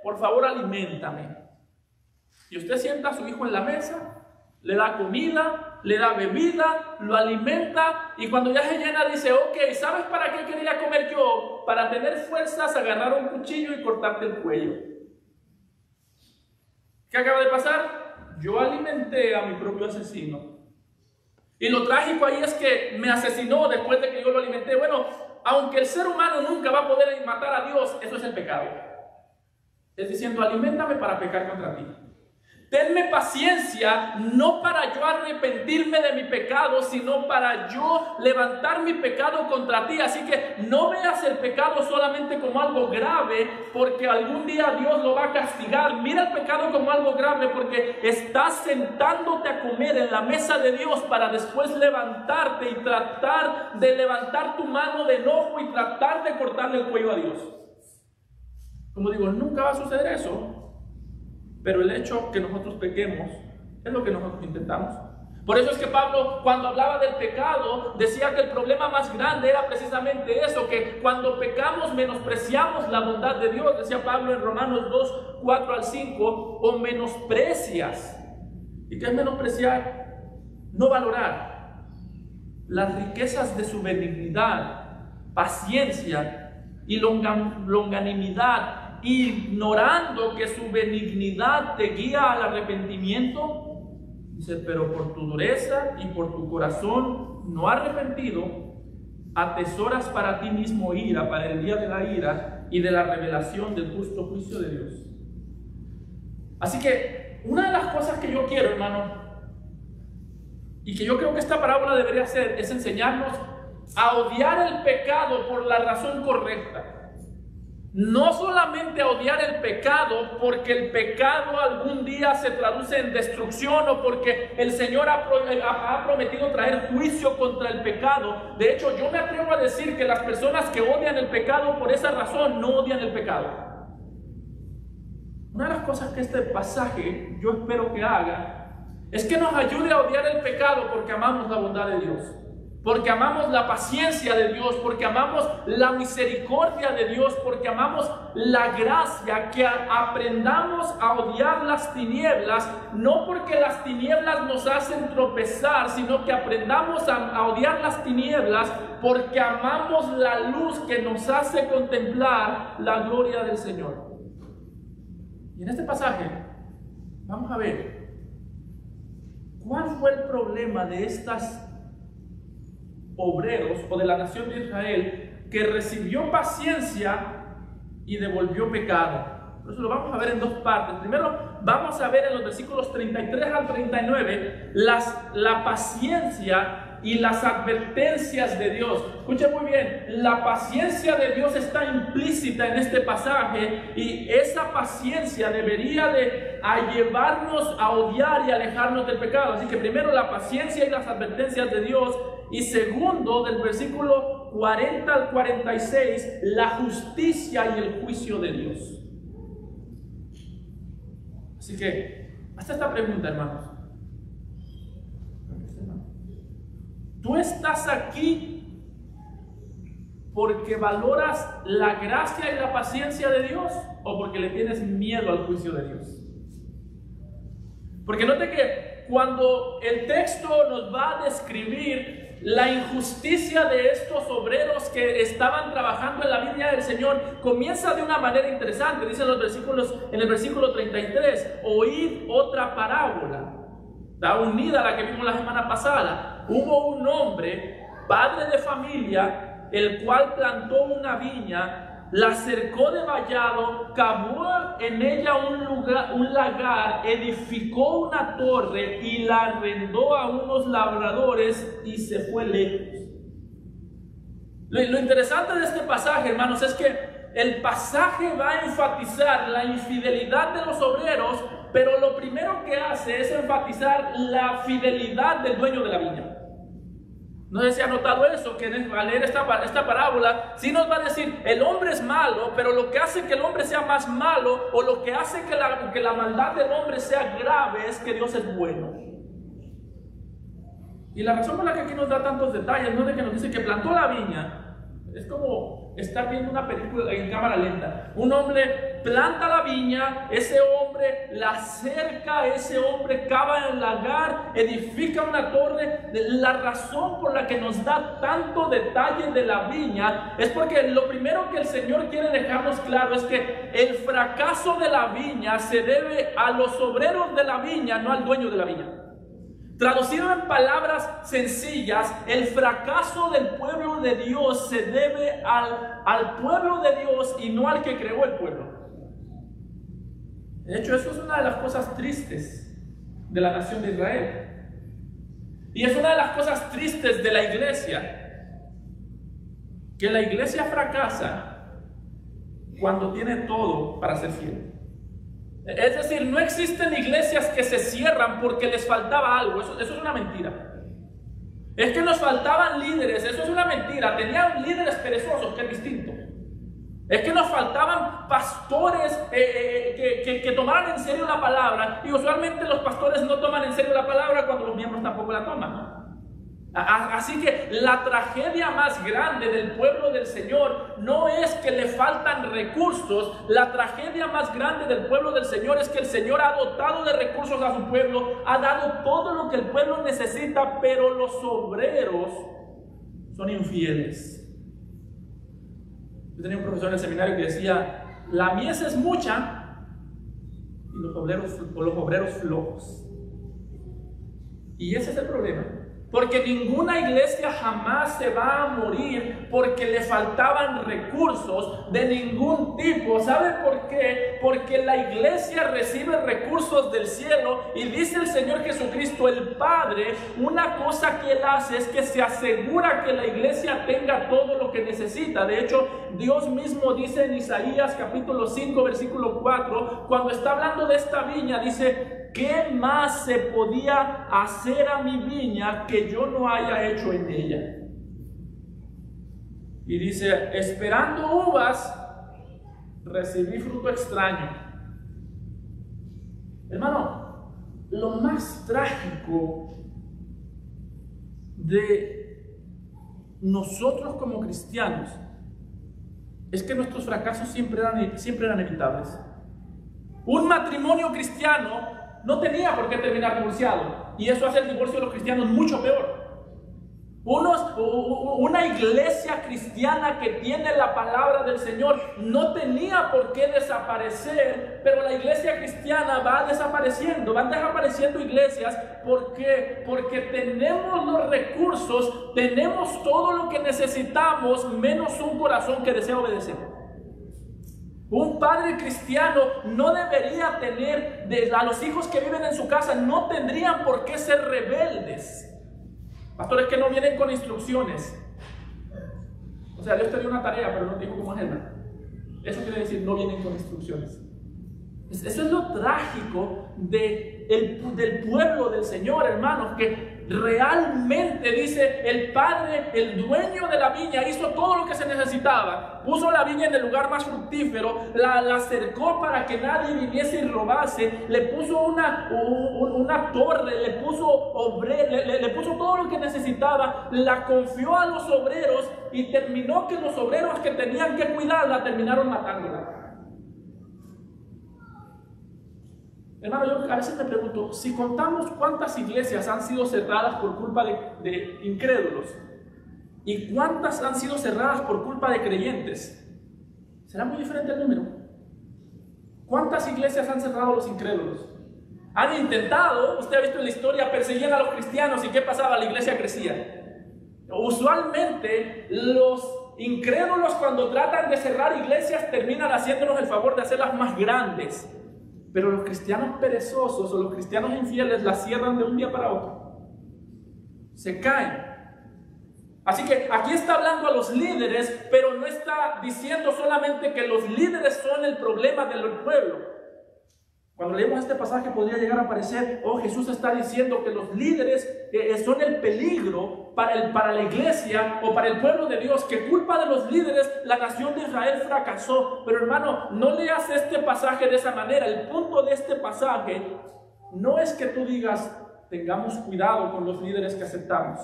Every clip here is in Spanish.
por favor, aliméntame. Y usted sienta a su hijo en la mesa, le da comida, le da bebida, lo alimenta, y cuando ya se llena dice, ok, ¿sabes para qué quería comer yo? Para tener fuerzas, agarrar un cuchillo y cortarte el cuello. ¿Qué acaba de pasar? Yo alimenté a mi propio asesino. Y lo trágico ahí es que me asesinó después de que yo lo alimenté. Bueno, aunque el ser humano nunca va a poder matar a Dios, eso es el pecado. Es diciendo, aliméntame para pecar contra ti. Tenme paciencia, no para yo arrepentirme de mi pecado, sino para yo levantar mi pecado contra ti. Así que no veas el pecado solamente como algo grave, porque algún día Dios lo va a castigar. Mira el pecado como algo grave, porque estás sentándote a comer en la mesa de Dios para después levantarte y tratar de levantar tu mano de enojo y tratar de cortarle el cuello a Dios. Como digo, nunca va a suceder eso. Pero el hecho que nosotros pequemos es lo que nosotros intentamos. Por eso es que Pablo, cuando hablaba del pecado, decía que el problema más grande era precisamente eso, que cuando pecamos menospreciamos la bondad de Dios. Decía Pablo en Romanos 2, 4 al 5, o menosprecias. ¿Y qué es menospreciar? No valorar las riquezas de su benignidad, paciencia y longanimidad, ignorando que su benignidad te guía al arrepentimiento. Dice, pero por tu dureza y por tu corazón no arrepentido, atesoras para ti mismo ira, para el día de la ira y de la revelación del justo juicio de Dios. Así que una de las cosas que yo quiero, hermano, y que yo creo que esta parábola debería hacer, es enseñarnos a odiar el pecado por la razón correcta. No solamente a odiar el pecado porque el pecado algún día se traduce en destrucción o porque el Señor ha prometido traer juicio contra el pecado. De hecho, yo me atrevo a decir que las personas que odian el pecado por esa razón no odian el pecado. Una de las cosas que este pasaje yo espero que haga es que nos ayude a odiar el pecado porque amamos la bondad de Dios. Porque amamos la paciencia de Dios, porque amamos la misericordia de Dios, porque amamos la gracia, que aprendamos a odiar las tinieblas, no porque las tinieblas nos hacen tropezar, sino que aprendamos a odiar las tinieblas porque amamos la luz que nos hace contemplar la gloria del Señor. Y en este pasaje vamos a ver cuál fue el problema de estas obreros o de la nación de Israel que recibió paciencia y devolvió pecado. Por eso lo vamos a ver en dos partes. Primero vamos a ver en los versículos 33 al 39 la paciencia y las advertencias de Dios. Escuchen muy bien, la paciencia de Dios está implícita en este pasaje y esa paciencia debería de llevarnos a odiar y alejarnos del pecado. Así que primero la paciencia y las advertencias de Dios, y segundo, del versículo 40 al 46, la justicia y el juicio de Dios. Así que, hasta esta pregunta, hermanos. ¿Tú estás aquí porque valoras la gracia y la paciencia de Dios o porque le tienes miedo al juicio de Dios? Porque note que cuando el texto nos va a describir la injusticia de estos obreros que estaban trabajando en la viña del Señor, comienza de una manera interesante. Dice en el versículo 33, oíd otra parábola. Está unida a la que vimos la semana pasada. Hubo un hombre, padre de familia, el cual plantó una viña, la cercó de vallado, cavó en ella un lagar, edificó una torre y la arrendó a unos labradores y se fue lejos. Lo interesante de este pasaje, hermanos, es que el pasaje va a enfatizar la infidelidad de los obreros, pero lo primero que hace es enfatizar la fidelidad del dueño de la viña. No sé si ha notado eso, que al leer esta parábola, sí nos va a decir, el hombre es malo, pero lo que hace que el hombre sea más malo, o lo que hace que la maldad del hombre sea grave, es que Dios es bueno. Y la razón por la que aquí nos da tantos detalles, no es de que nos dice que plantó la viña, es como estar viendo una película en cámara lenta. Un hombre planta la viña, ese hombre la cerca, ese hombre cava el lagar, edifica una torre. La razón por la que nos da tanto detalle de la viña es porque lo primero que el Señor quiere dejarnos claro es que el fracaso de la viña se debe a los obreros de la viña, no al dueño de la viña. Traducido en palabras sencillas, el fracaso del pueblo de Dios se debe al pueblo de Dios y no al que creó el pueblo. De hecho, eso es una de las cosas tristes de la nación de Israel. Y es una de las cosas tristes de la iglesia. Que la iglesia fracasa cuando tiene todo para ser fiel. Es decir, no existen iglesias que se cierran porque les faltaba algo. Eso es una mentira. Es que nos faltaban líderes. Eso es una mentira. Tenían líderes perezosos, que es distinto. Es que nos faltaban pastores que tomaran en serio la palabra. Y usualmente los pastores no toman en serio la palabra cuando los miembros tampoco la toman, ¿no? Así que la tragedia más grande del pueblo del Señor no es que le faltan recursos. La tragedia más grande del pueblo del Señor es que el Señor ha dotado de recursos a su pueblo, ha dado todo lo que el pueblo necesita, pero los obreros son infieles. Yo tenía un profesor en el seminario que decía: la mies es mucha y los obreros flojos. Y ese es el problema. Porque ninguna iglesia jamás se va a morir porque le faltaban recursos de ningún tipo. ¿Sabe por qué? Porque la iglesia recibe recursos del cielo y dice el Señor Jesucristo, el Padre, una cosa que Él hace es que se asegura que la iglesia tenga todo lo que necesita. De hecho, Dios mismo dice en Isaías capítulo 5, versículo 4, cuando está hablando de esta viña, dice: ¿qué más se podía hacer a mi viña que yo no haya hecho en ella? Y dice: esperando uvas, recibí fruto extraño. Hermano, lo más trágico de nosotros como cristianos es que nuestros fracasos siempre eran evitables. Un matrimonio cristiano no tenía por qué terminar divorciado, y eso hace el divorcio de los cristianos mucho peor. Una iglesia cristiana que tiene la palabra del Señor no tenía por qué desaparecer, pero la iglesia cristiana va desapareciendo, van desapareciendo iglesias. ¿Por qué? Porque tenemos los recursos, tenemos todo lo que necesitamos, menos un corazón que desea obedecer. Un padre cristiano no debería tener, a los hijos que viven en su casa, no tendrían por qué ser rebeldes. Pastores que no vienen con instrucciones. O sea, Dios te dio una tarea, pero no te dijo cómo hacerla. Eso quiere decir, no vienen con instrucciones. Eso es lo trágico del pueblo del Señor, hermanos, que realmente dice el Padre, el dueño de la viña, hizo todo lo que se necesitaba. Puso la viña en el lugar más fructífero, la cercó para que nadie viniese y robase, le puso una torre, le puso todo lo que necesitaba, la confió a los obreros y terminó que los obreros que tenían que cuidarla terminaron matándola. Hermano, yo a veces me pregunto, si contamos cuántas iglesias han sido cerradas por culpa de incrédulos y cuántas han sido cerradas por culpa de creyentes, será muy diferente el número. ¿Cuántas iglesias han cerrado los incrédulos? Han intentado, usted ha visto en la historia, perseguían a los cristianos y ¿qué pasaba? La iglesia crecía. Usualmente los incrédulos, cuando tratan de cerrar iglesias, terminan haciéndonos el favor de hacerlas más grandes. Pero los cristianos perezosos o los cristianos infieles las cierran de un día para otro. Se caen. Así que aquí está hablando a los líderes, pero no está diciendo solamente que los líderes son el problema del pueblo. Cuando leemos este pasaje podría llegar a parecer, oh, Jesús está diciendo que los líderes son el peligro para la iglesia o para el pueblo de Dios, que culpa de los líderes la nación de Israel fracasó. Pero hermano, no leas este pasaje de esa manera. El punto de este pasaje no es que tú digas, tengamos cuidado con los líderes que aceptamos.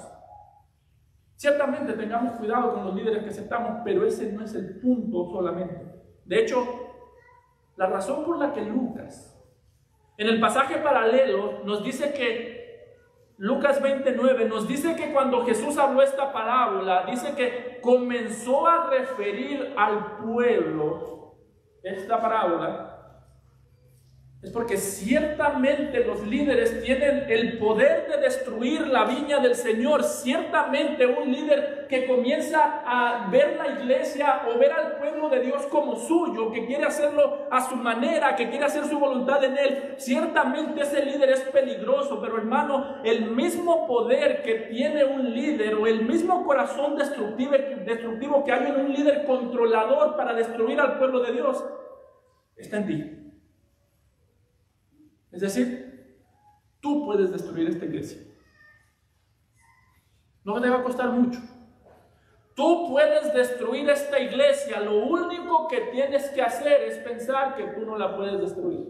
Ciertamente tengamos cuidado con los líderes que aceptamos, pero ese no es el punto solamente. De hecho, La razón por la que Lucas, en el pasaje paralelo, nos dice que Lucas 29 nos dice que cuando Jesús habló esta parábola, dice que comenzó a referir al pueblo esta parábola, es porque ciertamente los líderes tienen el poder de destruir la viña del Señor. Ciertamente un líder que comienza a ver la iglesia o ver al pueblo de Dios como suyo, que quiere hacerlo a su manera, que quiere hacer su voluntad en él, ciertamente ese líder es peligroso. Pero hermano, el mismo poder que tiene un líder o el mismo corazón destructivo que hay en un líder controlador para destruir al pueblo de Dios está en ti. Es decir, tú puedes destruir esta iglesia. No te va a costar mucho. Tú puedes destruir esta iglesia. Lo único que tienes que hacer es pensar que tú no la puedes destruir,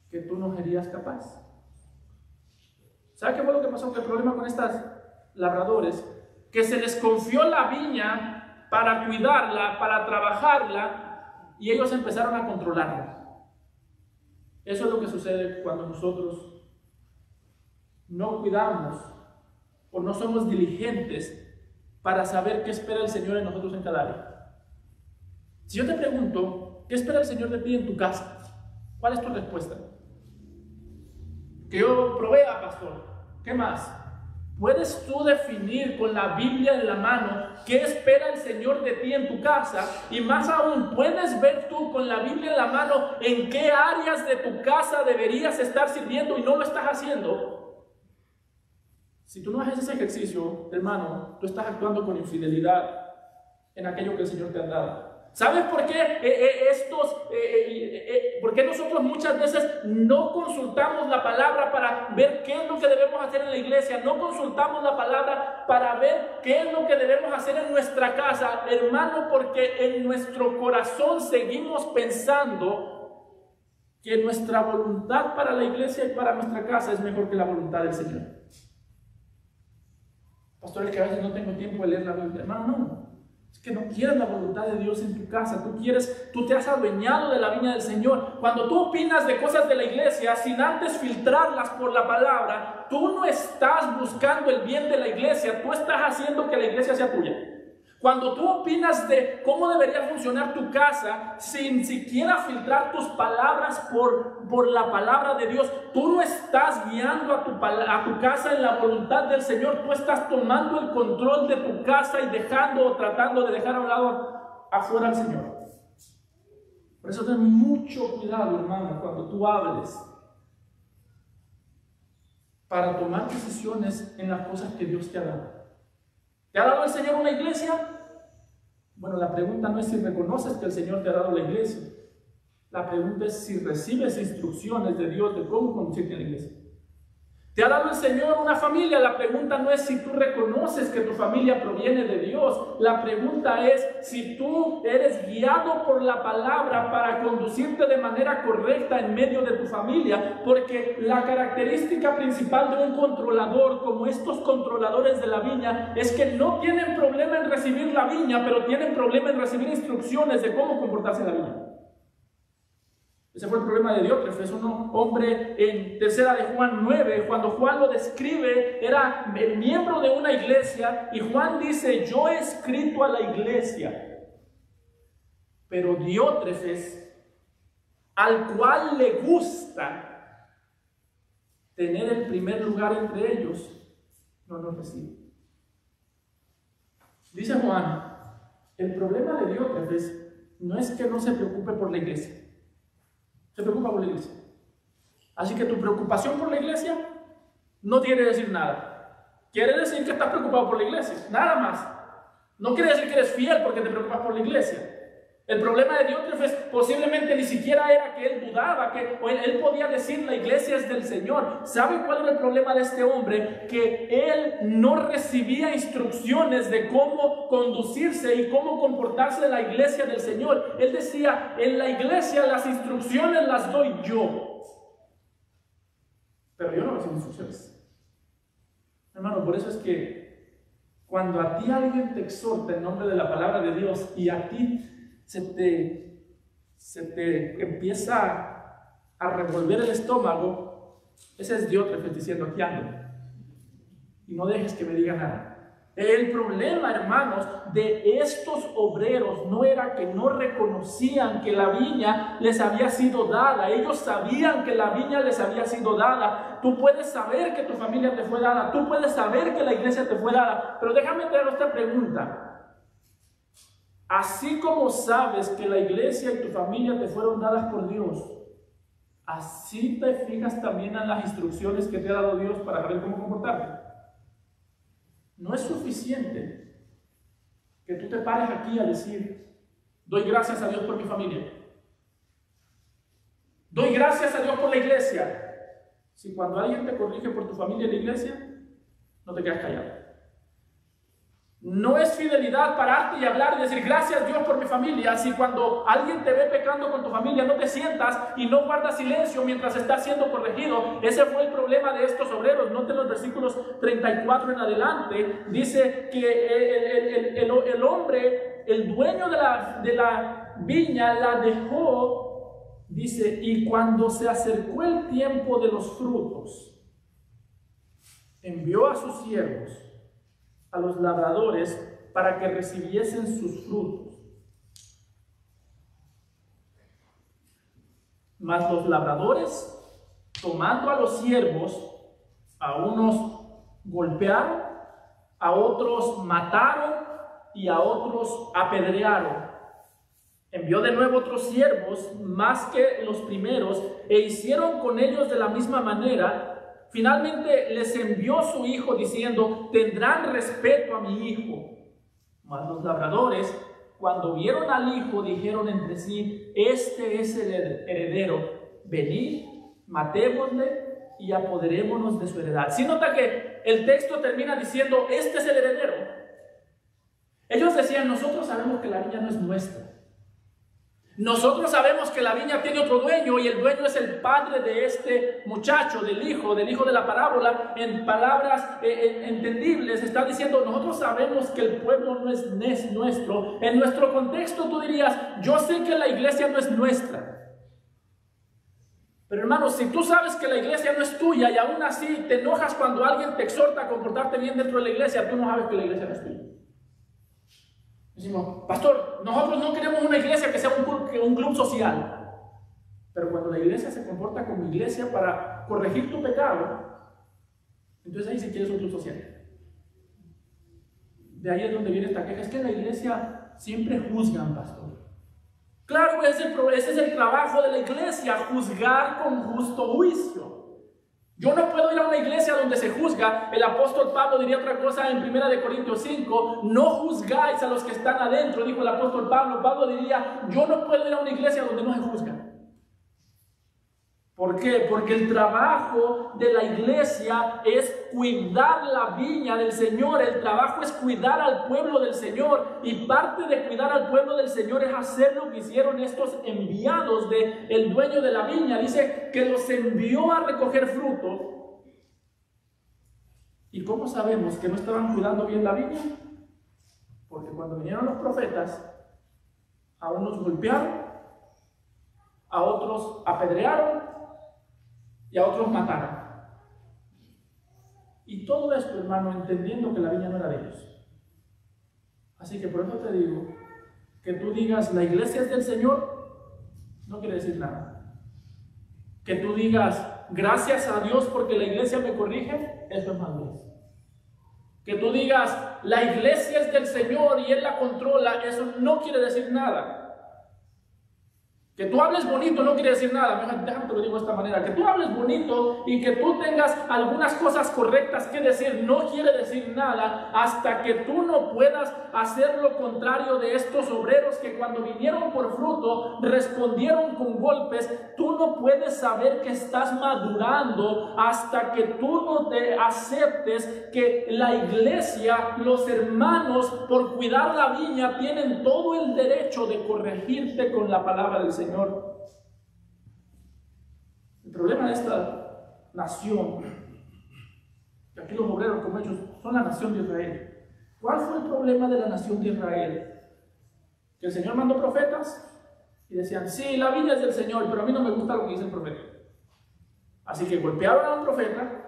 que tú no serías capaz. ¿Sabe qué fue lo que pasó? Que el problema con estas labradores, que se les confió la viña para cuidarla, para trabajarla, y ellos empezaron a controlarla. Eso es lo que sucede cuando nosotros no cuidamos o no somos diligentes para saber qué espera el Señor en nosotros en cada área. Si yo te pregunto, ¿qué espera el Señor de ti en tu casa? ¿Cuál es tu respuesta? Que yo provea, pastor. ¿Qué más? ¿Puedes tú definir con la Biblia en la mano qué espera el Señor de ti en tu casa? Y más aún, ¿puedes ver tú con la Biblia en la mano en qué áreas de tu casa deberías estar sirviendo y no lo estás haciendo? Si tú no haces ese ejercicio, hermano, tú estás actuando con infidelidad en aquello que el Señor te ha dado. ¿Sabes por qué por qué nosotros muchas veces no consultamos la palabra para ver qué es lo que debemos hacer en la iglesia? No consultamos la palabra para ver qué es lo que debemos hacer en nuestra casa, hermano, porque en nuestro corazón seguimos pensando que nuestra voluntad para la iglesia y para nuestra casa es mejor que la voluntad del Señor. Pastor, es que a veces no tengo tiempo de leer la Biblia. Hermano, no. Es que no quieres la voluntad de Dios en tu casa. Tú te has adueñado de la viña del Señor. Cuando tú opinas de cosas de la iglesia sin antes filtrarlas por la palabra, tú no estás buscando el bien de la iglesia, tú estás haciendo que la iglesia sea tuya. Cuando tú opinas de cómo debería funcionar tu casa sin siquiera filtrar tus palabras por la palabra de Dios, tú no estás guiando a tu casa en la voluntad del Señor. Tú estás tomando el control de tu casa y tratando de dejar a un lado afuera al Señor. Por eso ten mucho cuidado, hermano, cuando tú hables, para tomar decisiones en las cosas que Dios te ha dado. ¿Te ha dado el Señor una iglesia? Bueno, la pregunta no es si reconoces que el Señor te ha dado la iglesia. La pregunta es si recibes instrucciones de Dios de cómo conducirte en la iglesia. ¿Te ha dado el Señor una familia? La pregunta no es si tú reconoces que tu familia proviene de Dios. La pregunta es si tú eres guiado por la palabra para conducirte de manera correcta en medio de tu familia. Porque la característica principal de un controlador, como estos controladores de la viña, es que no tienen problema en recibir la viña, pero tienen problema en recibir instrucciones de cómo comportarse en la viña. Ese fue el problema de Diótrefes, un hombre en tercera de Juan 9, cuando Juan lo describe, era el miembro de una iglesia, y Juan dice, yo he escrito a la iglesia, pero Diótrefes, al cual le gusta tener el primer lugar entre ellos, no nos recibe. Dice Juan, el problema de Diótrefes no es que no se preocupe por la iglesia, se preocupa por la iglesia. Así que tu preocupación por la iglesia no quiere decir nada. Quiere decir que estás preocupado por la iglesia, nada más. No quiere decir que eres fiel porque te preocupas por la iglesia. El problema de Diótrefes posiblemente ni siquiera era que él dudaba, o él podía decir la iglesia es del Señor. ¿Sabe cuál era el problema de este hombre? Que él no recibía instrucciones de cómo conducirse y cómo comportarse en la iglesia del Señor. Él decía, en la iglesia las instrucciones las doy yo, pero yo no recibo instrucciones. Hermano, por eso es que cuando a ti alguien te exhorta en nombre de la palabra de Dios y a ti se se te empieza a revolver el estómago, ese es Diótrefes diciendo: aquí ando. Y no dejes que me diga nada. El problema, hermanos, de estos obreros no era que no reconocían que la viña les había sido dada. Ellos sabían que la viña les había sido dada. Tú puedes saber que tu familia te fue dada. Tú puedes saber que la iglesia te fue dada. Pero déjame traer esta pregunta. Así como sabes que la iglesia y tu familia te fueron dadas por Dios, así te fijas también en las instrucciones que te ha dado Dios para saber cómo comportarte. No es suficiente que tú te pares aquí a decir: doy gracias a Dios por mi familia, doy gracias a Dios por la iglesia. Si cuando alguien te corrige por tu familia y la iglesia, no te quedas callado. No es fidelidad pararte y hablar y decir: gracias Dios por mi familia. Si cuando alguien te ve pecando con tu familia, no te sientas y no guardas silencio mientras estás siendo corregido. Ese fue el problema de estos obreros. Noten los versículos 34 en adelante. Dice que el hombre, el dueño de la viña, la dejó. Dice: y cuando se acercó el tiempo de los frutos, envió a sus siervos, a los labradores, para que recibiesen sus frutos. Mas los labradores, tomando a los siervos, a unos golpearon, a otros mataron y a otros apedrearon. Envió de nuevo otros siervos, más que los primeros, e hicieron con ellos de la misma manera. Finalmente les envió su hijo diciendo: tendrán respeto a mi hijo. Mas los labradores, cuando vieron al hijo, dijeron entre sí: este es el heredero, venid, matémosle y apoderémonos de su heredad. Si nota que el texto termina diciendo: este es el heredero. Ellos decían: nosotros sabemos que la viña no es nuestra. Nosotros sabemos que la viña tiene otro dueño, y el dueño es el padre de este muchacho, del hijo de la parábola. En palabras entendibles está diciendo: nosotros sabemos que el pueblo no es nuestro. En nuestro contexto tú dirías: yo sé que la iglesia no es nuestra. Pero hermanos, si tú sabes que la iglesia no es tuya y aún así te enojas cuando alguien te exhorta a comportarte bien dentro de la iglesia, tú no sabes que la iglesia no es tuya. Decimos: pastor, nosotros no queremos una iglesia que sea un club social. Pero cuando la iglesia se comporta como iglesia para corregir tu pecado, entonces ahí sí quieres un club social. De ahí es donde viene esta queja: es que la iglesia siempre juzgan, pastor. Claro, ese es el trabajo de la iglesia, juzgar con justo juicio. Yo no puedo ir a una iglesia donde se juzga. El apóstol Pablo diría otra cosa en 1 Corintios 5: no juzgáis a los que están adentro, dijo el apóstol Pablo. Pablo diría: yo no puedo ir a una iglesia donde no se juzga. ¿Por qué? Porque el trabajo de la iglesia es cuidar la viña del Señor. El trabajo es cuidar al pueblo del Señor. Y parte de cuidar al pueblo del Señor es hacer lo que hicieron estos enviados del dueño de la viña. Dice que los envió a recoger fruto. ¿Y cómo sabemos que no estaban cuidando bien la viña? Porque cuando vinieron los profetas, a unos golpearon, a otros apedrearon y a otros mataron. Y todo esto, hermano, entendiendo que la viña no era de ellos. Así que por eso te digo, que tú digas la iglesia es del Señor, no quiere decir nada. Que tú digas gracias a Dios porque la iglesia me corrige, eso es madurez. Que tú digas la iglesia es del Señor y Él la controla, eso no quiere decir nada. Que tú hables bonito no quiere decir nada. Déjame te lo digo de esta manera: que tú hables bonito y que tú tengas algunas cosas correctas que decir no quiere decir nada hasta que tú no puedas hacer lo contrario de estos obreros que cuando vinieron por fruto respondieron con golpes. Tú no puedes saber que estás madurando hasta que tú no te aceptes que la iglesia, los hermanos, por cuidar la viña, tienen todo el derecho de corregirte con la palabra del Señor. El problema de esta nación, que aquí los obreros como ellos son la nación de Israel. ¿Cuál fue el problema de la nación de Israel? Que el Señor mandó profetas Y decían, sí, la viña es del Señor, pero a mí no me gusta lo que dice el profeta. Así que golpearon a un profeta,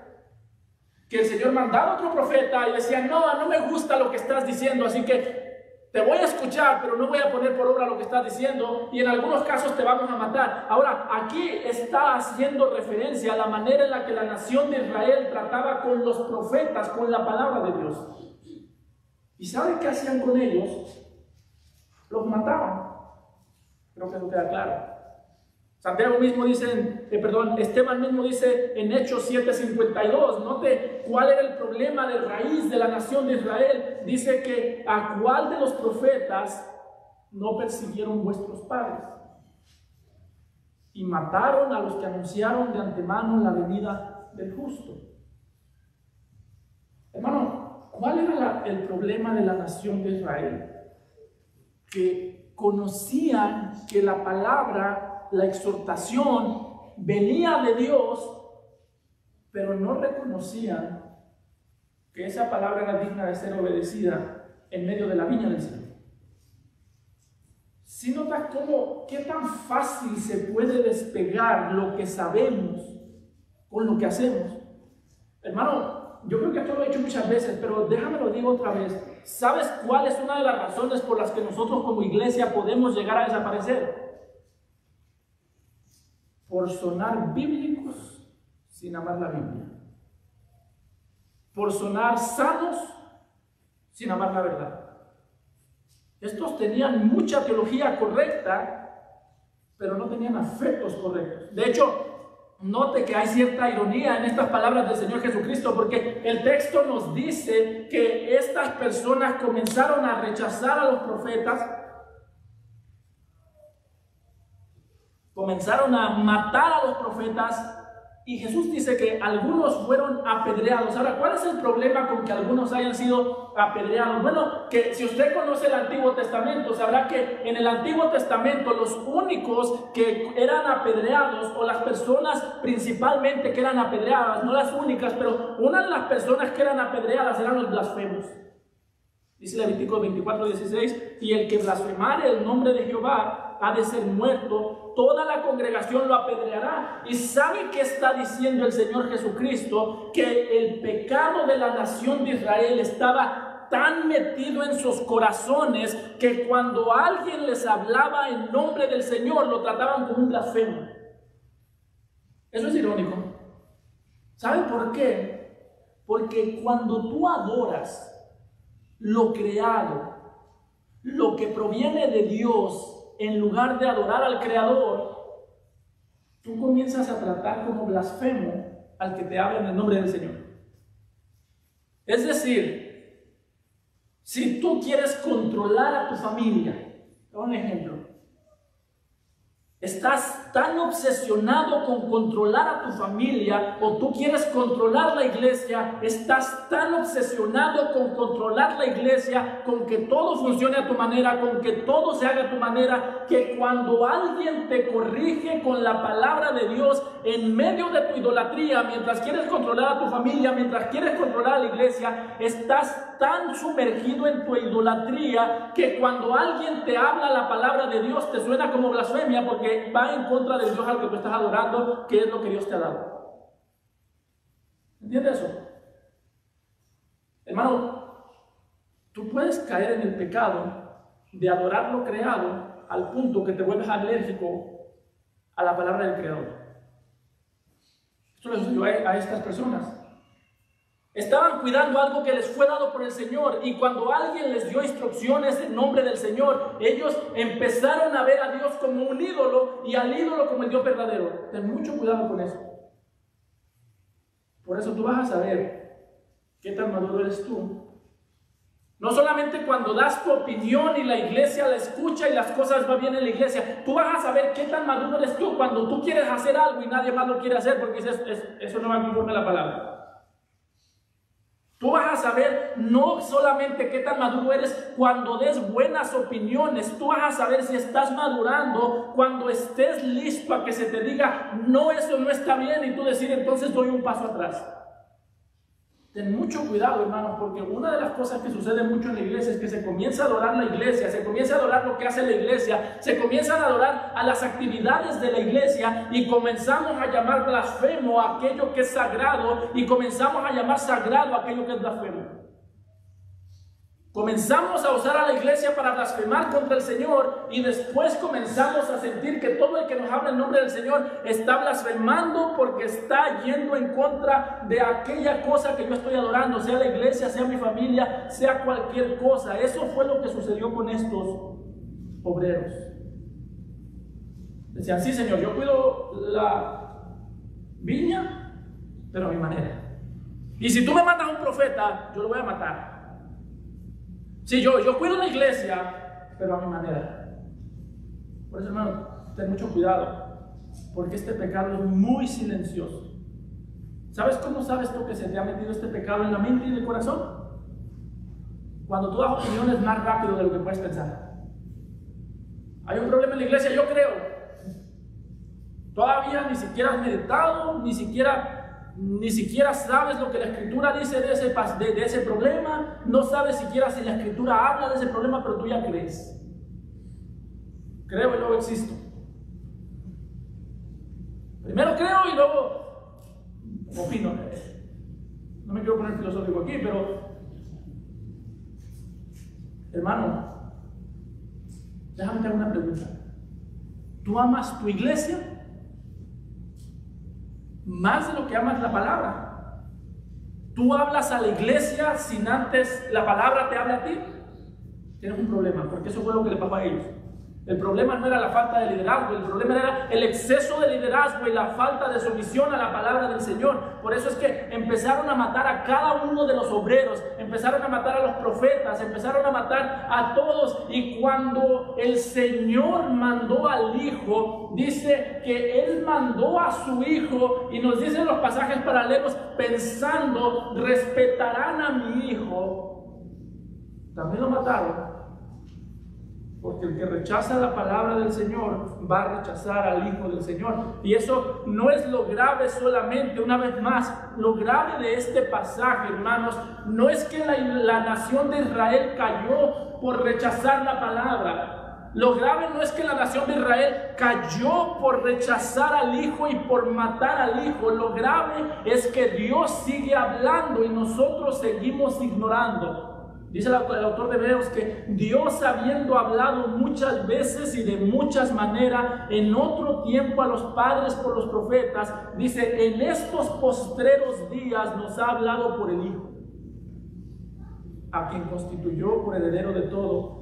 que el Señor mandaba a otro profeta y decían, no me gusta lo que estás diciendo, así que te voy a escuchar, pero no voy a poner por obra lo que estás diciendo, y en algunos casos te vamos a matar. Ahora, aquí está haciendo referencia a la manera en la que la nación de Israel trataba con los profetas, con la palabra de Dios. ¿Y saben qué hacían con ellos? Los mataban. Creo que eso queda claro. Santiago mismo dice, Esteban mismo dice en Hechos 7:52, note cuál era el problema de raíz de la nación de Israel. Dice que a cuál de los profetas no persiguieron vuestros padres y mataron a los que anunciaron de antemano la venida del justo. Hermano, ¿cuál era el problema de la nación de Israel? Que conocían que la palabra, la exhortación venía de Dios, pero no reconocían que esa palabra era digna de ser obedecida en medio de la viña del Señor. ¿Sí notas qué tan fácil se puede despegar lo que sabemos con lo que hacemos? Hermano, yo creo que esto lo he dicho muchas veces, pero déjame lo digo otra vez. ¿Sabes cuál es una de las razones por las que nosotros como iglesia podemos llegar a desaparecer? Por sonar bíblicos sin amar la Biblia. Por sonar sanos sin amar la verdad. Estos tenían mucha teología correcta, pero no tenían afectos correctos. De hecho, note que hay cierta ironía en estas palabras del Señor Jesucristo, porque el texto nos dice que estas personas comenzaron a rechazar a los profetas, comenzaron a matar a los profetas, y Jesús dice que algunos fueron apedreados. Ahora, ¿cuál es el problema con que algunos hayan sido apedreados? Bueno, que si usted conoce el Antiguo Testamento, sabrá que en el Antiguo Testamento los únicos que eran apedreados, o las personas principalmente que eran apedreadas, no las únicas, pero una de las personas que eran apedreadas eran los blasfemos. Dice Levítico 24:16, y el que blasfemare el nombre de Jehová ha de ser muerto, toda la congregación lo apedreará. ¿Y sabe qué está diciendo el Señor Jesucristo? Que el pecado de la nación de Israel estaba tan metido en sus corazones que cuando alguien les hablaba en nombre del Señor lo trataban como un blasfemo. Eso es irónico. ¿Sabe por qué? Porque cuando tú adoras lo creado, lo que proviene de Dios, en lugar de adorar al Creador, tú comienzas a tratar como blasfemo al que te habla en el nombre del Señor. Es decir, si tú quieres controlar a tu familia, te doy un ejemplo. Estás tan obsesionado con controlar a tu familia, o tú quieres controlar la iglesia, estás tan obsesionado con controlar la iglesia, con que todo funcione a tu manera, con que todo se haga a tu manera, que cuando alguien te corrige con la palabra de Dios en medio de tu idolatría, mientras quieres controlar a tu familia, mientras quieres controlar a la iglesia, estás tan sumergido en tu idolatría que cuando alguien te habla la palabra de Dios te suena como blasfemia, porque va en contra del Dios al que tú estás adorando, que es lo que Dios te ha dado. ¿Entiendes eso? Hermano, tú puedes caer en el pecado de adorar lo creado al punto que te vuelves alérgico a la palabra del Creador. Esto le sucedió a estas personas. Estaban cuidando algo que les fue dado por el Señor, y cuando alguien les dio instrucciones en nombre del Señor, ellos empezaron a ver a Dios como un ídolo y al ídolo como el Dios verdadero. Ten mucho cuidado con eso. Por eso tú vas a saber qué tan maduro eres tú. No solamente cuando das tu opinión y la iglesia la escucha y las cosas van bien en la iglesia, tú vas a saber qué tan maduro eres tú cuando tú quieres hacer algo y nadie más lo quiere hacer porque eso no va conforme a la palabra. Tú vas a saber no solamente qué tan maduro eres cuando des buenas opiniones, tú vas a saber si estás madurando cuando estés listo a que se te diga, no, eso no está bien, y tú decir, entonces doy un paso atrás. Ten mucho cuidado, hermanos, porque una de las cosas que sucede mucho en la iglesia es que se comienza a adorar la iglesia, se comienza a adorar lo que hace la iglesia, se comienzan a adorar a las actividades de la iglesia y comenzamos a llamar blasfemo a aquello que es sagrado y comenzamos a llamar sagrado a aquello que es blasfemo. Comenzamos a usar a la iglesia para blasfemar contra el Señor y después comenzamos a sentir que todo el que nos habla en nombre del Señor está blasfemando porque está yendo en contra de aquella cosa que yo estoy adorando, sea la iglesia, sea mi familia, sea cualquier cosa. Eso fue lo que sucedió con estos obreros. Decían, sí, Señor, yo cuido la viña, pero a mi manera. Y si tú me mandas a un profeta, yo lo voy a matar. Sí, yo cuido la iglesia, pero a mi manera. Por eso, hermano, ten mucho cuidado, porque este pecado es muy silencioso. ¿Sabes cómo sabes tú que se te ha metido este pecado en la mente y en el corazón? Cuando tú das opiniones más rápido de lo que puedes pensar. Hay un problema en la iglesia, yo creo. Todavía ni siquiera has meditado, ni siquiera sabes lo que la Escritura dice de ese problema, no sabes siquiera si la Escritura habla de ese problema, pero tú ya crees. Creo y luego existo. Primero creo y luego opino. No me quiero poner filosófico aquí, pero hermano, déjame hacer una pregunta. ¿Tú amas tu iglesia más de lo que amas la palabra? ¿Tú hablas a la iglesia sin antes la palabra te hable a ti? Tienes un problema, porque eso fue lo que le pasó a ellos. El problema no era la falta de liderazgo, el problema era el exceso de liderazgo y la falta de sumisión a la palabra del Señor. Por eso es que empezaron a matar a cada uno de los obreros, empezaron a matar a los profetas, empezaron a matar a todos. Y cuando el Señor mandó al Hijo, dice que Él mandó a su Hijo, y nos dicen los pasajes paralelos, pensando, respetarán a mi Hijo. También lo mataron. Porque el que rechaza la palabra del Señor va a rechazar al Hijo del Señor. Y eso no es lo grave solamente, una vez más, lo grave de este pasaje, hermanos, no es que la nación de Israel cayó por rechazar la palabra. Lo grave no es que la nación de Israel cayó por rechazar al Hijo y por matar al Hijo. Lo grave es que Dios sigue hablando y nosotros seguimos ignorando. Dice el autor de Hebreos que Dios, habiendo hablado muchas veces y de muchas maneras en otro tiempo a los padres por los profetas, dice, en estos postreros días nos ha hablado por el Hijo, a quien constituyó por heredero de todo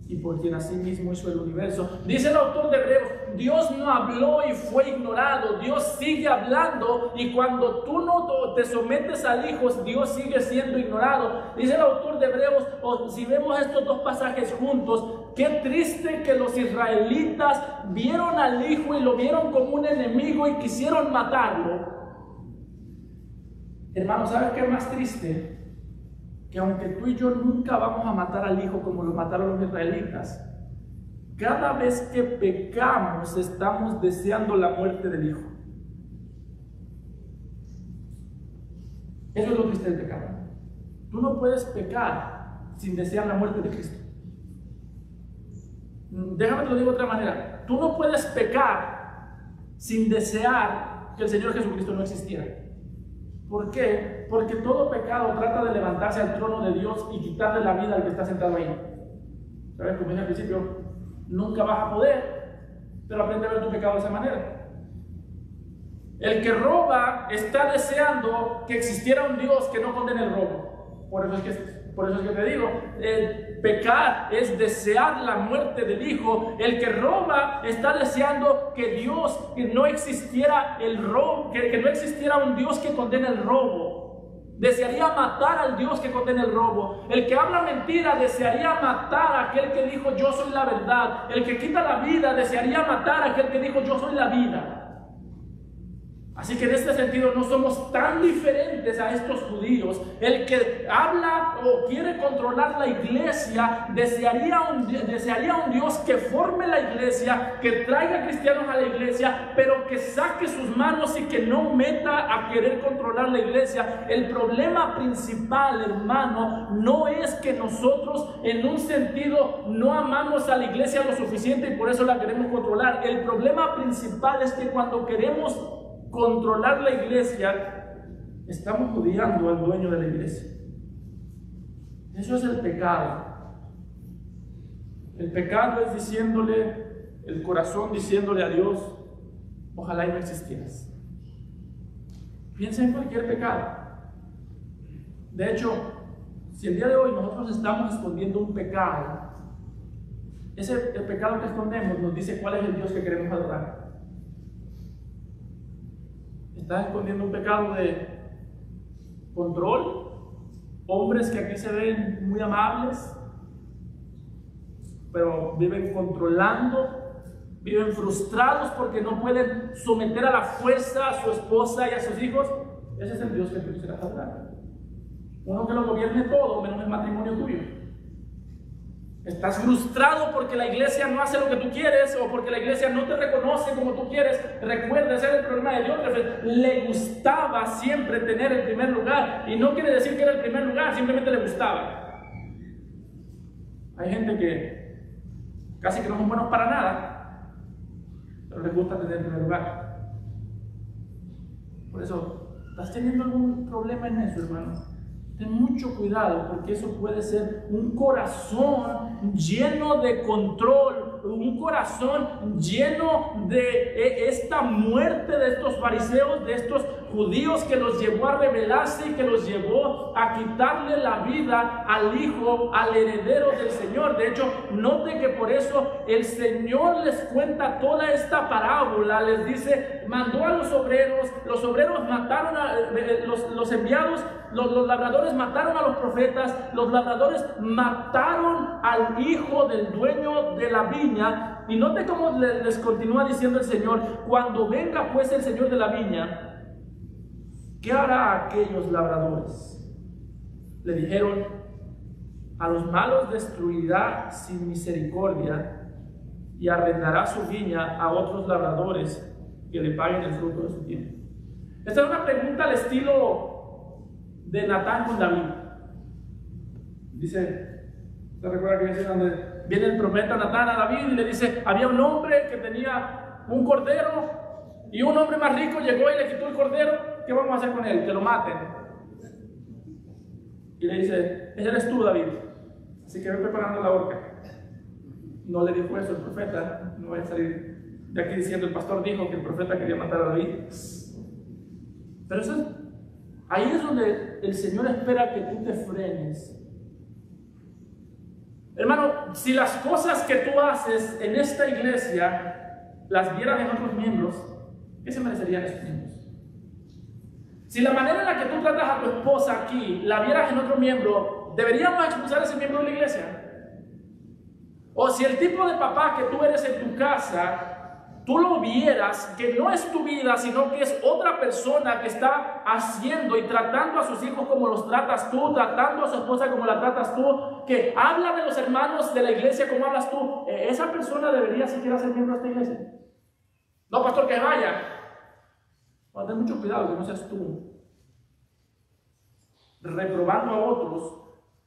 y por quien asimismo hizo el universo. Dice el autor de Hebreos, Dios no habló y fue ignorado, Dios sigue hablando, y cuando tú no te sometes al Hijo, Dios sigue siendo ignorado. Dice el autor de Hebreos, si vemos estos dos pasajes juntos, qué triste que los israelitas vieron al Hijo y lo vieron como un enemigo y quisieron matarlo. Hermano, ¿sabes qué es más triste? Que aunque tú y yo nunca vamos a matar al Hijo como lo mataron los israelitas, cada vez que pecamos estamos deseando la muerte del Hijo. Eso es lo triste del pecado. Tú no puedes pecar sin desear la muerte de Cristo. Déjame te lo digo de otra manera. Tú no puedes pecar sin desear que el Señor Jesucristo no existiera. ¿Por qué? Porque todo pecado trata de levantarse al trono de Dios y quitarle la vida al que está sentado ahí. ¿Sabes? Como dije al principio, nunca vas a poder, pero aprende a ver tu pecado de esa manera. El que roba está deseando que existiera un Dios que no condene el robo. Por eso es que te digo, pecar es desear la muerte del Hijo. El que roba está deseando que no existiera el robo, que no existiera un Dios que condene el robo. Desearía matar al Dios que condena el robo. El que habla mentira desearía matar a aquel que dijo yo soy la verdad. El que quita la vida desearía matar a aquel que dijo yo soy la vida. Así que en este sentido no somos tan diferentes a estos judíos. El que habla o quiere controlar la iglesia desearía un Dios que forme la iglesia, que traiga cristianos a la iglesia, pero que saque sus manos y que no meta a querer controlar la iglesia. El problema principal, hermano, no es que nosotros en un sentido no amamos a la iglesia lo suficiente y por eso la queremos controlar. El problema principal es que cuando queremos controlar la iglesia, estamos odiando al dueño de la iglesia. Eso es el pecado. El pecado es diciéndole, el corazón diciéndole a Dios, ojalá y no existieras. Piensa en cualquier pecado. De hecho, si el día de hoy nosotros estamos escondiendo un pecado, el pecado que escondemos nos dice cuál es el Dios que queremos adorar. Estás escondiendo un pecado de control, hombres que aquí se ven muy amables, pero viven controlando, viven frustrados porque no pueden someter a la fuerza a su esposa y a sus hijos. Ese es el Dios que tú quisieras adorar. Uno que lo gobierne todo, menos el matrimonio tuyo. Estás frustrado porque la iglesia no hace lo que tú quieres o porque la iglesia no te reconoce como tú quieres. Recuerda, ese era el problema de Dios. Le gustaba siempre tener el primer lugar. Y no quiere decir que era el primer lugar, simplemente le gustaba. Hay gente que casi que no son buenos para nada, pero les gusta tener el primer lugar. Por eso, ¿estás teniendo algún problema en eso, hermano? Ten mucho cuidado, porque eso puede ser un corazón lleno de control, un corazón lleno de esta muerte de estos fariseos, de estos judíos que los llevó a rebelarse y que los llevó a quitarle la vida al hijo, al heredero del Señor. De hecho, note que por eso el Señor les cuenta toda esta parábola, les dice, mandó a los obreros mataron a los enviados, los labradores mataron a los profetas, los labradores mataron al hijo del dueño de la viña. Y note cómo les continúa diciendo el Señor, cuando venga pues el Señor de la viña, ¿qué hará a aquellos labradores? Le dijeron, a los malos destruirá sin misericordia y arrendará su viña a otros labradores que le paguen el fruto de su tiempo. Esta es una pregunta al estilo de Natán con David. Dice, ¿se recuerda que dice donde viene el profeta Natán a David y le dice, había un hombre que tenía un cordero y un hombre más rico llegó y le quitó el cordero? ¿Qué vamos a hacer con él? Que lo maten. Y le dice, ese eres tú, David, así que ve preparando la horca. No le dijo eso el profeta, no voy a salir de aquí diciendo el pastor dijo que el profeta quería matar a David. Pero ahí es donde el Señor espera que tú te frenes. Hermano, si las cosas que tú haces en esta iglesia las vieras en otros miembros, ¿qué se merecerían esos miembros? Si la manera en la que tú tratas a tu esposa aquí la vieras en otro miembro, ¿deberíamos expulsar a ese miembro de la iglesia? O si el tipo de papá que tú eres en tu casa, tú lo vieras que no es tu vida, sino que es otra persona que está haciendo y tratando a sus hijos como los tratas tú, tratando a su esposa como la tratas tú, que habla de los hermanos de la iglesia como hablas tú, esa persona debería siquiera ser miembro de esta iglesia. No, pastor, que vaya. Bueno, ten mucho cuidado que no seas tú reprobando a otros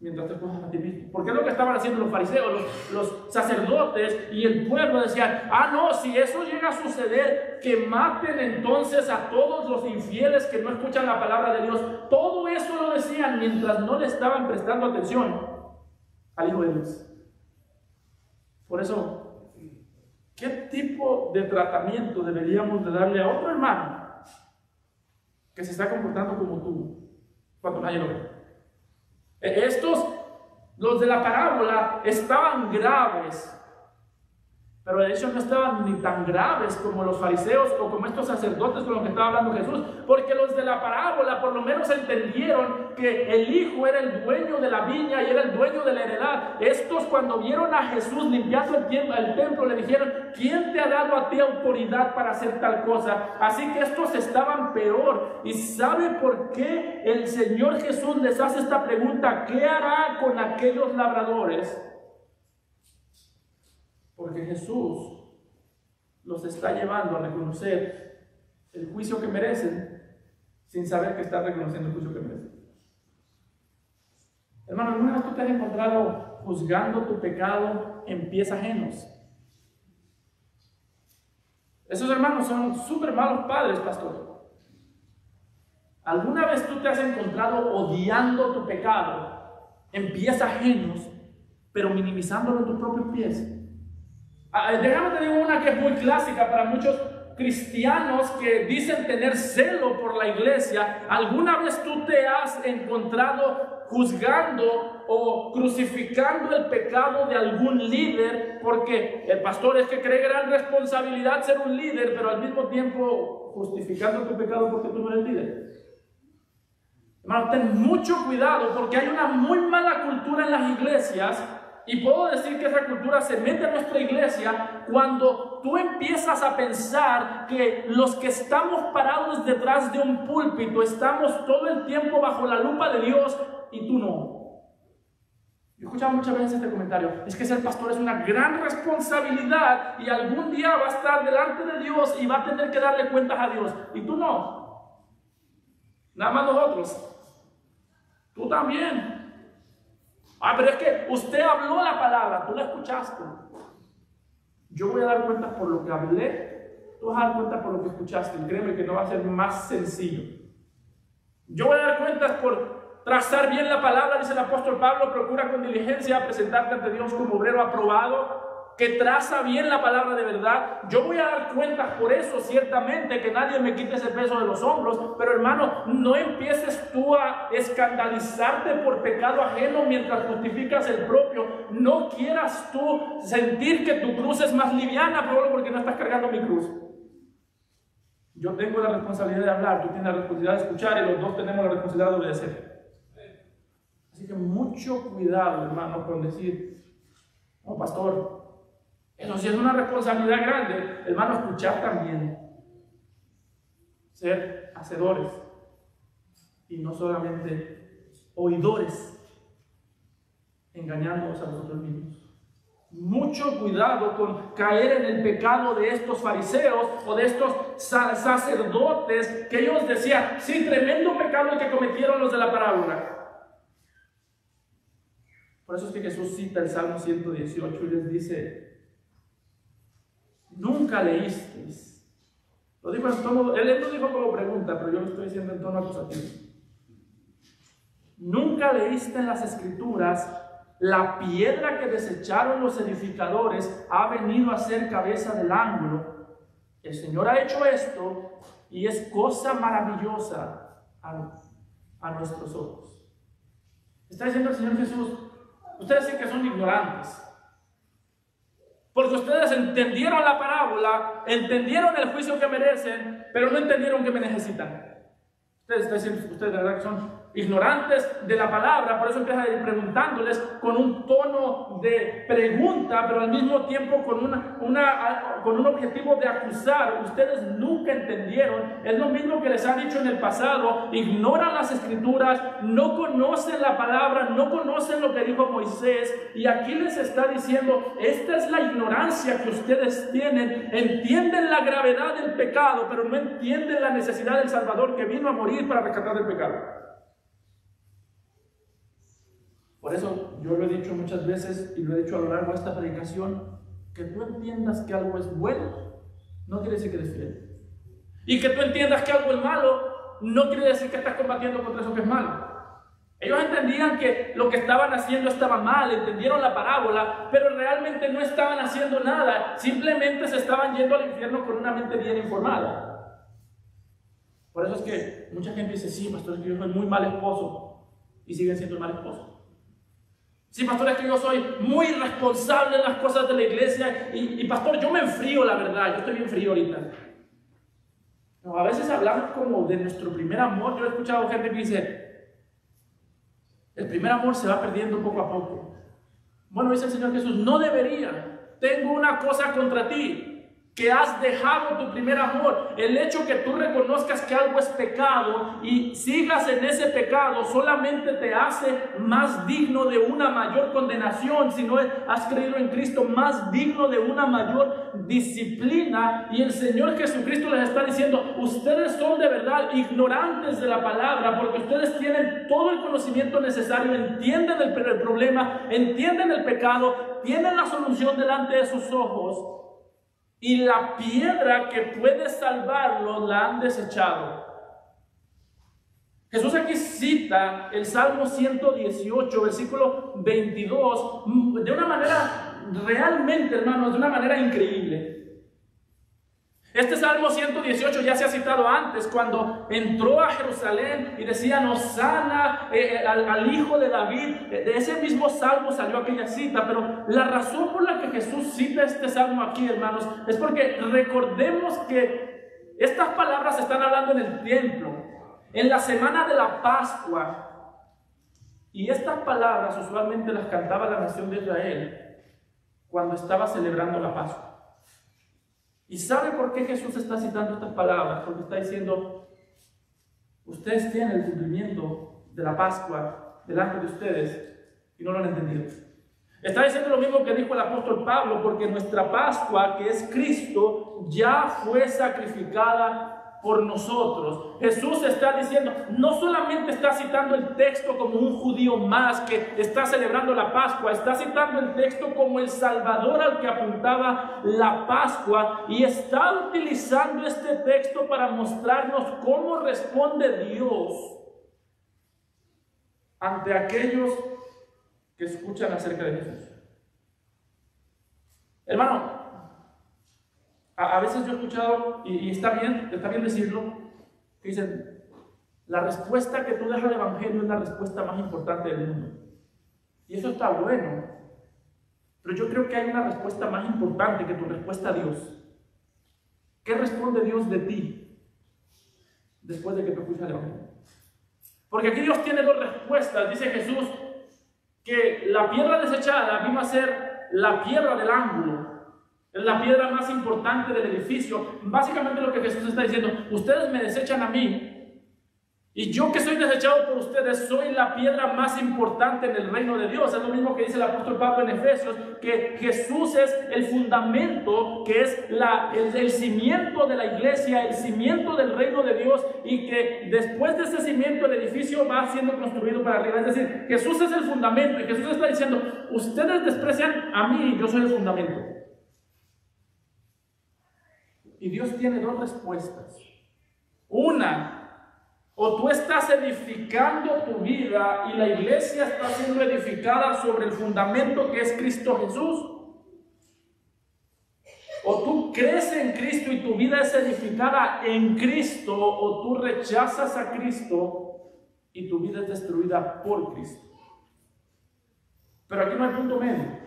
mientras te pones a ti mismo. Porque es lo que estaban haciendo los fariseos, los sacerdotes y el pueblo decían, no, si eso llega a suceder, que maten entonces a todos los infieles que no escuchan la palabra de Dios. Todo eso lo decían mientras no le estaban prestando atención al Hijo de Dios. Por eso, ¿qué tipo de tratamiento deberíamos de darle a otro hermano que se está comportando como tú cuando nadie lo ve? Estos, los de la parábola, estaban graves, pero de hecho no estaban ni tan graves como los fariseos o como estos sacerdotes con los que estaba hablando Jesús, porque los de la parábola por lo menos entendieron que el hijo era el dueño de la viña y era el dueño de la heredad. Estos, cuando vieron a Jesús limpiando el templo, le dijeron, ¿quién te ha dado a ti autoridad para hacer tal cosa? Así que estos estaban peor. ¿Y sabe por qué el Señor Jesús les hace esta pregunta? ¿Qué hará con aquellos labradores? Porque Jesús los está llevando a reconocer el juicio que merecen sin saber que están reconociendo el juicio que merecen. Hermano, ¿alguna vez tú te has encontrado juzgando tu pecado en pies ajenos? Esos hermanos son súper malos padres, pastor. ¿Alguna vez tú te has encontrado odiando tu pecado en pies ajenos, pero minimizándolo en tus propios pies? Déjame te digo una que es muy clásica para muchos cristianos que dicen tener celo por la iglesia. ¿Alguna vez tú te has encontrado juzgando o crucificando el pecado de algún líder? Porque el pastor es que cree gran responsabilidad ser un líder, pero al mismo tiempo justificando tu pecado porque tú no eres líder. Hermano, ten mucho cuidado porque hay una muy mala cultura en las iglesias. Y puedo decir que esa cultura se mete en nuestra iglesia cuando tú empiezas a pensar que los que estamos parados detrás de un púlpito estamos todo el tiempo bajo la lupa de Dios y tú no. Yo he escuchado muchas veces este comentario: es que ser pastor es una gran responsabilidad y algún día va a estar delante de Dios y va a tener que darle cuentas a Dios y tú no. Nada más nosotros. Tú también. Pero es que usted habló la palabra, tú la escuchaste. Yo voy a dar cuenta por lo que hablé, tú vas a dar cuenta por lo que escuchaste. Y créeme que no va a ser más sencillo. Yo voy a dar cuentas por trazar bien la palabra, dice el apóstol Pablo: procura con diligencia presentarte ante Dios como obrero aprobado, que traza bien la palabra de verdad. Yo voy a dar cuentas por eso, ciertamente, que nadie me quite ese peso de los hombros. Pero hermano, no empieces tú a escandalizarte por pecado ajeno mientras justificas el propio. No quieras tú sentir que tu cruz es más liviana porque no estás cargando mi cruz. Yo tengo la responsabilidad de hablar, tú tienes la responsabilidad de escuchar, y los dos tenemos la responsabilidad de obedecer. Así que mucho cuidado, hermano, con decir: no, pastor, eso sí es una responsabilidad grande. Hermano, escuchar también. Ser hacedores y no solamente oidores, engañándonos a nosotros mismos. Mucho cuidado con caer en el pecado de estos fariseos o de estos sacerdotes que ellos decían: sí, tremendo pecado el que cometieron los de la parábola. Por eso es que Jesús cita el Salmo 118 y les dice: nunca leísteis. Lo dijo en tono, él no dijo como pregunta, pero yo lo estoy diciendo en tono acusativo. Nunca leíste en las Escrituras: la piedra que desecharon los edificadores ha venido a ser cabeza del ángulo. El Señor ha hecho esto y es cosa maravillosa a nuestros ojos. Está diciendo el Señor Jesús: ustedes dicen que son ignorantes, porque ustedes entendieron la parábola, entendieron el juicio que merecen, pero no entendieron que me necesitan. Ustedes de verdad que son ignorantes de la palabra. Por eso empieza a ir preguntándoles con un tono de pregunta, pero al mismo tiempo con un objetivo de acusar. Ustedes nunca entendieron. Es lo mismo que les han dicho en el pasado: ignoran las Escrituras, no conocen la palabra, no conocen lo que dijo Moisés. Y aquí les está diciendo: esta es la ignorancia que ustedes tienen. Entienden la gravedad del pecado, pero no entienden la necesidad del Salvador que vino a morir para rescatar del pecado. Por eso yo lo he dicho muchas veces y lo he dicho a lo largo de esta predicación: que tú entiendas que algo es bueno no quiere decir que eres fiel. Y que tú entiendas que algo es malo no quiere decir que estás combatiendo contra eso que es malo. Ellos entendían que lo que estaban haciendo estaba mal, entendieron la parábola, pero realmente no estaban haciendo nada. Simplemente se estaban yendo al infierno con una mente bien informada. Por eso es que mucha gente dice: sí, pastor, es que yo soy muy mal esposo. Y siguen siendo el mal esposo. Sí, pastor, es que yo soy muy responsable en las cosas de la iglesia. Y pastor, yo me enfrío, la verdad. Yo estoy bien frío ahorita. No, a veces hablamos como de nuestro primer amor. Yo he escuchado gente que dice: el primer amor se va perdiendo poco a poco. Bueno, dice el Señor Jesús: no debería. tengo una cosa contra ti, que has dejado tu primer amor. El hecho que tú reconozcas que algo es pecado y sigas en ese pecado solamente te hace más digno de una mayor condenación. Si no has creído en Cristo, más digno de una mayor disciplina. Y el Señor Jesucristo les está diciendo: ustedes son de verdad ignorantes de la palabra, porque ustedes tienen todo el conocimiento necesario, entienden el problema, entienden el pecado, tienen la solución delante de sus ojos, y la piedra que puede salvarlos la han desechado. Jesús aquí cita el Salmo 118, versículo 22, de una manera realmente, hermanos, de una manera increíble. Este Salmo 118 ya se ha citado antes, cuando entró a Jerusalén y decían: Hosana al hijo de David. De ese mismo salmo salió aquella cita. Pero la razón por la que Jesús cita este salmo aquí, hermanos, es porque recordemos que estas palabras se están hablando en el templo, en la semana de la Pascua. Y estas palabras usualmente las cantaba la nación de Israel cuando estaba celebrando la Pascua. ¿Y sabe por qué Jesús está citando estas palabras? Porque está diciendo: ustedes tienen el cumplimiento de la Pascua delante de ustedes y no lo han entendido. Está diciendo lo mismo que dijo el apóstol Pablo: porque nuestra Pascua, que es Cristo, ya fue sacrificada por nosotros. Jesús está diciendo, no solamente está citando el texto como un judío más que está celebrando la Pascua, está citando el texto como el Salvador al que apuntaba la Pascua, y está utilizando este texto para mostrarnos cómo responde Dios ante aquellos que escuchan acerca de Jesús. Hermano, a veces yo he escuchado, y está bien decirlo, que dicen: la respuesta que tú das al Evangelio es la respuesta más importante del mundo. Y eso está bueno, pero yo creo que hay una respuesta más importante que tu respuesta a Dios. ¿Qué responde Dios de ti después de que tú escuchas el Evangelio? Porque aquí Dios tiene dos respuestas. Dice Jesús que la piedra desechada vino a ser la piedra del ángulo, la piedra más importante del edificio. Básicamente lo que Jesús está diciendo: ustedes me desechan a mí, y yo, que soy desechado por ustedes, soy la piedra más importante en el reino de Dios. Es lo mismo que dice el apóstol Pablo en Efesios, que Jesús es el fundamento, que es el cimiento de la iglesia, el cimiento del reino de Dios, y que después de ese cimiento el edificio va siendo construido para arriba. Es decir, Jesús es el fundamento, y Jesús está diciendo: ustedes desprecian a mí, yo soy el fundamento. Y Dios tiene dos respuestas. Una: o tú estás edificando tu vida y la iglesia está siendo edificada sobre el fundamento que es Cristo Jesús. O tú crees en Cristo y tu vida es edificada en Cristo, o tú rechazas a Cristo y tu vida es destruida por Cristo. Pero aquí no hay punto medio.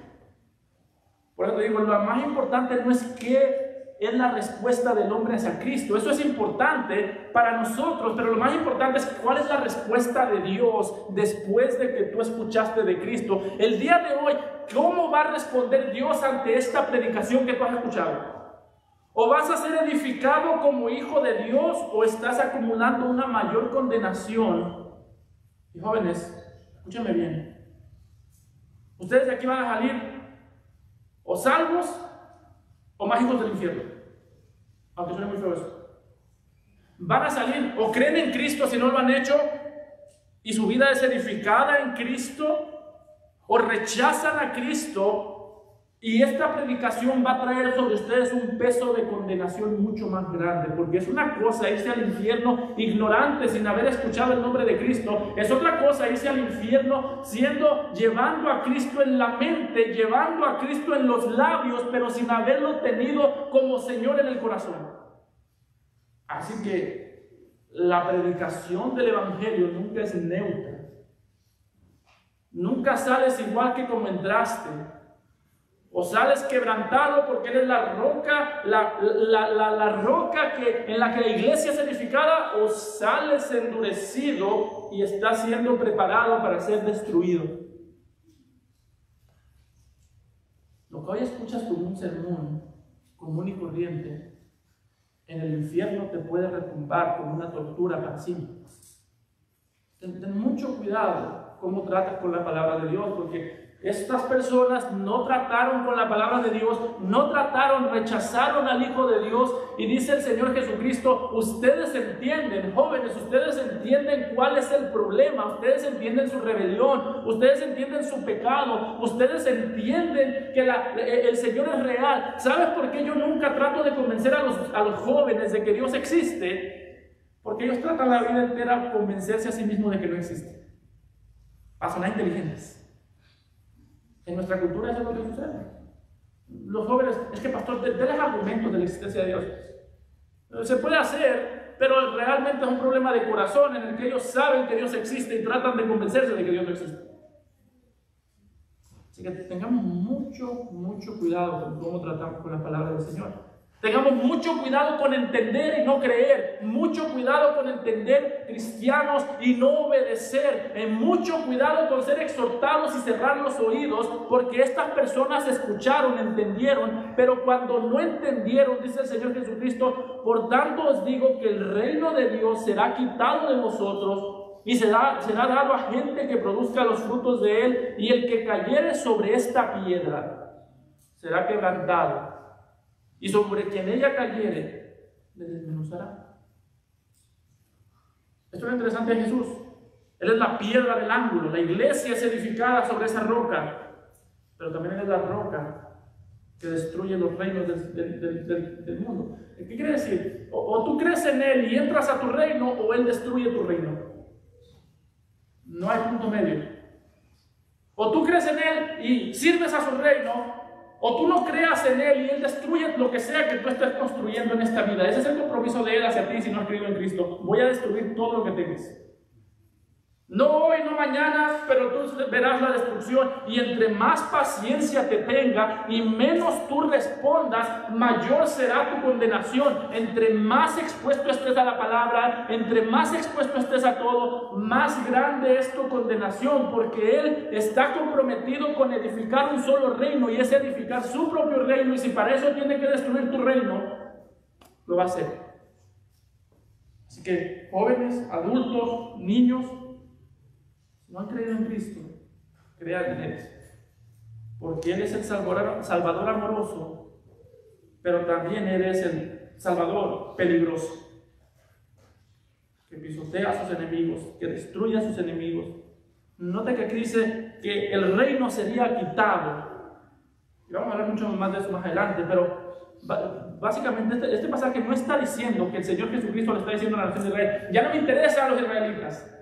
Por eso te digo, lo más importante no es qué es la respuesta del hombre hacia Cristo. Eso es importante para nosotros, pero lo más importante es cuál es la respuesta de Dios después de que tú escuchaste de Cristo. El día de hoy, ¿cómo va a responder Dios ante esta predicación que tú has escuchado? ¿O vas a ser edificado como hijo de Dios, o estás acumulando una mayor condenación? Y jóvenes, escúchenme bien. Ustedes de aquí van a salir o salvos o más hijos del infierno, aunque suene muy feo eso. Van a salir, o creen en Cristo si no lo han hecho, y su vida es edificada en Cristo, o rechazan a Cristo, y esta predicación va a traer sobre ustedes un peso de condenación mucho más grande. Porque es una cosa irse al infierno ignorante, sin haber escuchado el nombre de Cristo. Es otra cosa irse al infierno llevando a Cristo en la mente, llevando a Cristo en los labios, pero sin haberlo tenido como Señor en el corazón. Así que la predicación del Evangelio nunca es neutra. Nunca sales igual que como entraste. O sales quebrantado porque eres la roca, la roca en la que la iglesia es edificada, o sales endurecido y estás siendo preparado para ser destruido. Lo hoy escuchas como un sermón común y corriente, en el infierno te puede retumbar como una tortura para siempre. Ten mucho cuidado cómo tratas con la palabra de Dios, porque estas personas no trataron con la palabra de Dios, rechazaron al Hijo de Dios, y dice el Señor Jesucristo, ustedes entienden, jóvenes, ustedes entienden cuál es el problema, ustedes entienden su rebelión, ustedes entienden su pecado, ustedes entienden que el Señor es real. ¿Sabes por qué yo nunca trato de convencer a los jóvenes de que Dios existe? Porque ellos tratan la vida entera de convencerse a sí mismos de que no existe, para sonar inteligentes. En nuestra cultura eso es lo que sucede. Los jóvenes, es que pastor, denles argumentos de la existencia de Dios. Se puede hacer, pero realmente es un problema de corazón en el que ellos saben que Dios existe y tratan de convencerse de que Dios no existe. Así que tengamos mucho cuidado con cómo tratamos con la palabra del Señor. Tengamos mucho cuidado con entender y no creer, mucho cuidado con entender cristianos y no obedecer, mucho cuidado con ser exhortados y cerrar los oídos, porque estas personas escucharon, entendieron, pero cuando no entendieron, dice el Señor Jesucristo, por tanto os digo que el reino de Dios será quitado de vosotros y será dado a gente que produzca los frutos de él, y el que cayere sobre esta piedra será quebrantado, y sobre quien ella cayere, le desmenuzará. Esto es lo interesante de Jesús. Él es la piedra del ángulo. La iglesia es edificada sobre esa roca, pero también Él es la roca que destruye los reinos del mundo. ¿Qué quiere decir? O tú crees en Él y entras a tu reino, o Él destruye tu reino. No hay punto medio. O tú crees en Él y sirves a su reino, o tú no creas en Él y Él destruye lo que sea que tú estés construyendo en esta vida. Ese es el compromiso de Él hacia ti si no has creído en Cristo. Voy a destruir todo lo que tengas. No hoy, no mañana, pero tú verás la destrucción. Y entre más paciencia te tenga y menos tú respondas, mayor será tu condenación. Entre más expuesto estés a la palabra, entre más expuesto estés a todo, más grande es tu condenación, porque Él está comprometido con edificar un solo reino, y es edificar su propio reino. Y si para eso tiene que destruir tu reino, lo va a hacer. Así que jóvenes, adultos, niños, no han creído en Cristo, crean en Él, porque Él es el Salvador amoroso, pero también Él es el Salvador peligroso, que pisotea a sus enemigos, que destruye a sus enemigos. Nota que aquí dice que el reino sería quitado, y vamos a hablar mucho más de eso más adelante, pero básicamente este pasaje no está diciendo que el Señor Jesucristo le está diciendo a la nación de Israel: ya no me interesan los israelitas,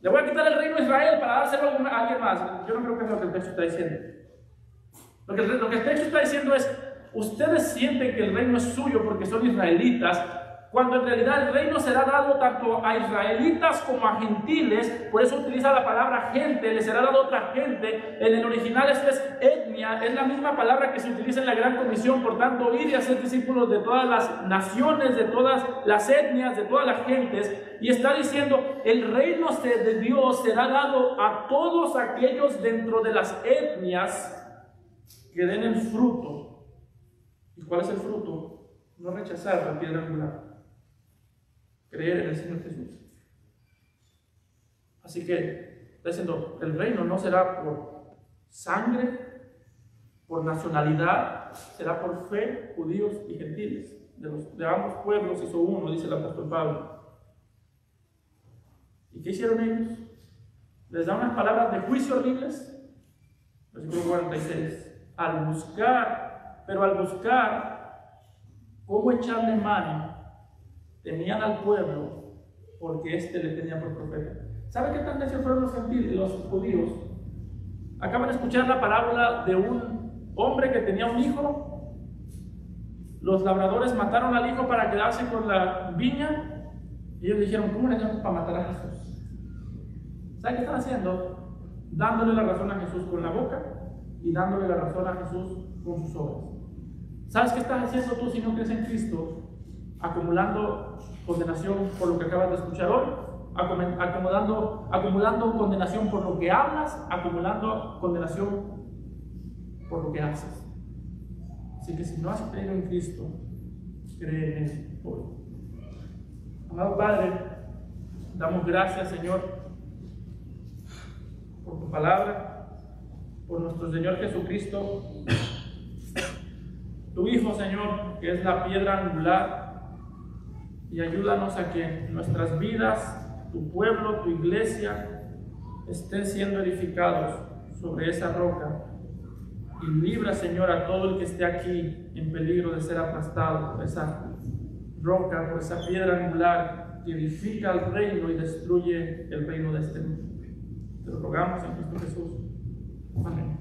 le voy a quitar el reino a Israel para dárselo a alguien más. Yo no creo que es lo que el texto está diciendo. Lo que el texto está diciendo es: ustedes sienten que el reino es suyo porque son israelitas, cuando en realidad el reino será dado tanto a israelitas como a gentiles. Por eso utiliza la palabra gente, le será dado a otra gente. En el original esto es etnia, es la misma palabra que se utiliza en la Gran Comisión. Por tanto, ir y hacer discípulos de todas las naciones, de todas las etnias, de todas las gentes. Y está diciendo: el reino de Dios será dado a todos aquellos dentro de las etnias que den el fruto. ¿Y cuál es el fruto? No rechazar la piedra angular, creer en el Señor Jesús. Así que está diciendo: el reino no será por sangre, por nacionalidad, será por fe, judíos y gentiles. De ambos pueblos hizo uno, dice el apóstol Pablo. ¿Y qué hicieron ellos? Les da unas palabras de juicio horribles. Versículo 46. Al buscar cómo echarle mano, temían al pueblo, porque éste le tenía por profeta. ¿Sabe qué tan necios fueron los judíos? Acaban de escuchar la parábola de un hombre que tenía un hijo. Los labradores mataron al hijo para quedarse con la viña. Y ellos dijeron: ¿cómo le hacemos para matar a Jesús? ¿Sabe qué están haciendo? Dándole la razón a Jesús con la boca y dándole la razón a Jesús con sus obras. ¿Sabes qué estás haciendo tú si no crees en Cristo? Acumulando condenación por lo que acabas de escuchar hoy, acumulando condenación por lo que hablas, acumulando condenación por lo que haces. Así que si no has creído en Cristo, cree en Él hoy. Amado Padre, damos gracias, Señor, por tu palabra, por nuestro Señor Jesucristo, tu Hijo, Señor, que es la piedra angular, y ayúdanos a que nuestras vidas, tu pueblo, tu iglesia, estén siendo edificados sobre esa roca. Y libra, Señor, a todo el que esté aquí en peligro de ser aplastado por esa roca, por esa piedra angular que edifica el reino y destruye el reino de este mundo. Te lo rogamos en Cristo Jesús. Amén.